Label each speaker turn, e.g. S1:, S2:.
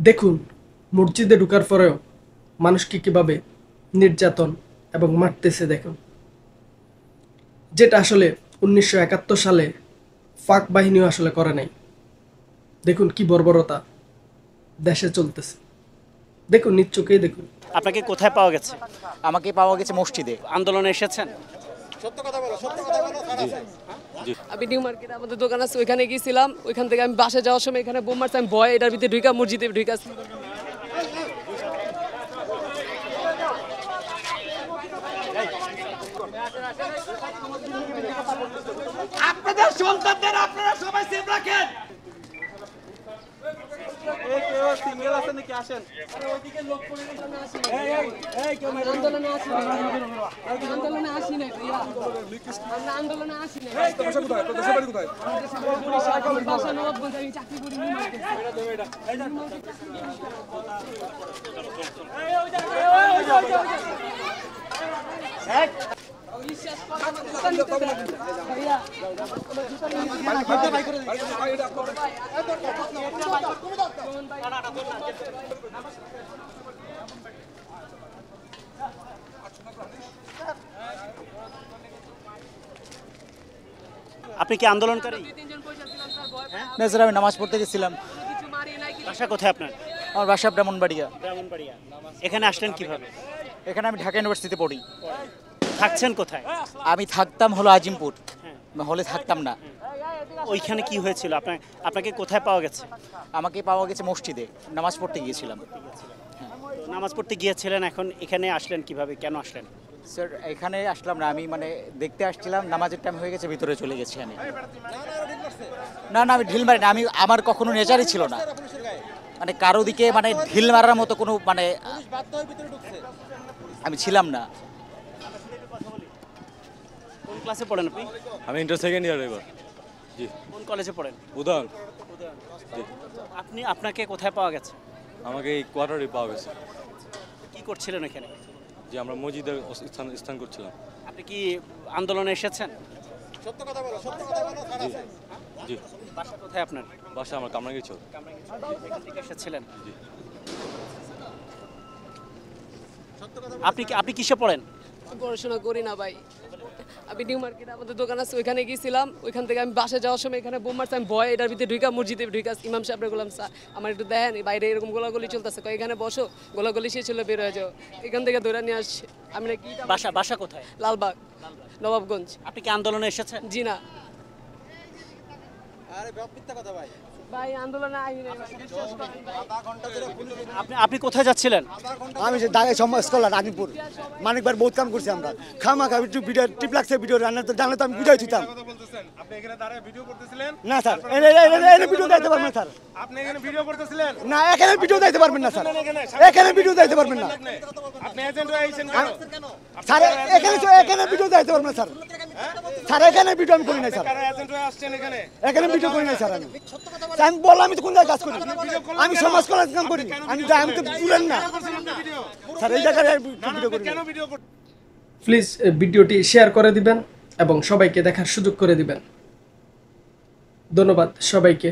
S1: দেখুন, মসজিদে ঢোকার পরেও মানুষকে কিভাবে নির্যাতন এবং মারতেছে দেখুন। যেটা আসলে 1971 সালে পাক বাহিনীও আসলে করে নাই। দেখুন কি বর্বরতা দেশে চলতেছে। দেখুন, নিজ চোখেই দেখুন।
S2: আপনাকে কোথায় পাওয়া গেছে?
S3: আমাকে পাওয়া গেছে মসজিদে।
S2: আন্দোলনে এসেছেন?
S4: আমি নিউ মার্কেটে আমাদের দোকান আছে, ওইখানে গিয়েছিলাম। ওইখান থেকে আমি বাসে যাওয়ার সময় এখানে বোম মারছে, আমি ভয় এটার ভিতরে ঢুকা মসজিদে ঢুকাছি।
S5: আপনাদের সন্তানদের আপনারা সবাই সেফ রাখেন। সিঙ্গেল আছেন নাকি? আসেন।
S4: আন্দোলনে আসি নাই, আন্দোলনে আসি নাই ভাইয়া, আমরা আন্দোলনে আসি নাই। আমার বাসা নবাবগঞ্জ, আমি চাকরি করি নিউ মার্কেটে। ভাইয়া
S2: আপনি কি আন্দোলনকারী?
S3: না স্যার, আমি নামাজ পড়তে গেছিলাম।
S2: বাসা কোথায় আপনার?
S3: আমার বাসা ব্রাহ্মণবাড়িয়া।
S2: ব্রাহ্মণবাড়িয়া। এখানে আসলেন কিভাবে?
S3: এখানে আমি ঢাকা ইউনিভার্সিটিতে পড়ি।
S2: থাকছেন কোথায়?
S3: আমি থাকতাম হলো আজিমপুর, হলে থাকতাম না।
S2: ওইখানে কি হয়েছিল? আপনাকে কোথায় পাওয়া গেছে?
S3: আমাকে পাওয়া গেছে মসজিদে, নামাজ পড়তে গিয়েছিলাম।
S2: নামাজ পড়তে গিয়েছিলেন, এখন এখানে আসলেন কিভাবে? কেন আসলেন?
S3: স্যার এখানে আসলাম না, আমি মানে দেখতে আসছিলাম, নামাজের টাইম হয়ে গেছে, ভিতরে চলে গেছি আমি। না না, আমি ঢিল মারি না, আমার কখনো নেচারই ছিল না মানে কারো দিকে মানে ঢিল মারার মতো কোনো মানে আমি ছিলাম না।
S2: কোন ক্লাসে পড়েন আপনি?
S6: আমি ইন্টার সেকেন্ড ইয়ার এবার। জি।
S2: কোন কলেজে পড়েন?
S6: উদাহরণ জি।
S2: আপনাকে কোথায় পাওয়া গেছে?
S6: আমাকে এই কোয়ার্টারে পাওয়া গেছে।
S2: কি করছিলেন এখানে?
S6: যে আমরা মসজিদে স্থান করছিলাম।
S2: আপনি কি আন্দোলনে এসেছেন?
S6: জি জি।
S2: বাসা কোথায় আপনার?
S6: বাসা আমার কামরাঙ্গীরচর।
S2: এখান থেকে এসেছিলেন?
S6: জি।
S2: আপনি কিসে পড়েন?
S4: পড়াশোনা করি না ভাই, আমি নিউ মার্কেটে আমাদের দোকান আছে, ওইখানে গিয়েছিলাম। ওইখান থেকে আমি বাসে যাওয়ার সময় এখানে বোম মারছে, আমি ভয় এটার ভিতরে ঢুকা মসজিদে ঢুকাছি। ইমাম সাহেব বললাম, স্যার আমার একটু দেখেন, বাইরে এরকম গোলাগুলি চলতেছে, এখানে বসো, গোলাগুলি শেষ হলে বের হয়ে যাও। এখান থেকে ধরে নিয়ে আসছে। আমি নাকি
S2: বাসা কোথায়?
S4: লালবাগ, নবাবগঞ্জ।
S2: আপনি কি আন্দোলনে এসেছেন?
S4: জি না ভাই, আন্দোলনে আইনি নাই।
S2: আপনি কোথায় যাচ্ছিলেন?
S7: আমি যে ঢাকায় সমাজ করলাম আজিমপুর মানিকবার বহুত কাম করছি আমরা খামা খাবি একটু ভিডিও টিপ লাগছে ভিডিও রান্না তো জানলে তো আমি বুঝাই দিতাম।
S5: আপনি এখানে দাঁড়ায় ভিডিও করতেছিলেন?
S7: না স্যার, এনে ভিডিও দিতে পারবেন না স্যার।
S5: আপনি এখানে ভিডিও করতেছিলেন?
S7: না, এখানে ভিডিও দিতে পারবেন না স্যার, এখানে ভিডিও দিতে পারবেন না
S5: আপনি এজেন্ট হয়ে আইছেন কেন?
S7: স্যার। এখানে ভিডিও দিতে পারবেন না স্যার। স্যার এখানে ভিডিও আমি করি নাই স্যার,
S5: কারা এজেন্ট হয়ে আসছেন এখানে?
S7: এখানে ভিডিও করি নাই স্যার। আমি বললাম আমি তো কোন জায়গায় কাজ করি, আমি সমাজ করার কাম করি। আমি তো বুঝলেন না স্যার, এই জায়গায় ভিডিও করি।
S5: কেন ভিডিও করতে?
S1: প্লিজ ভিডিওটি শেয়ার করে দিবেন এবং সবাইকে দেখার সুযোগ করে দিবেন। ধন্যবাদ সবাইকে।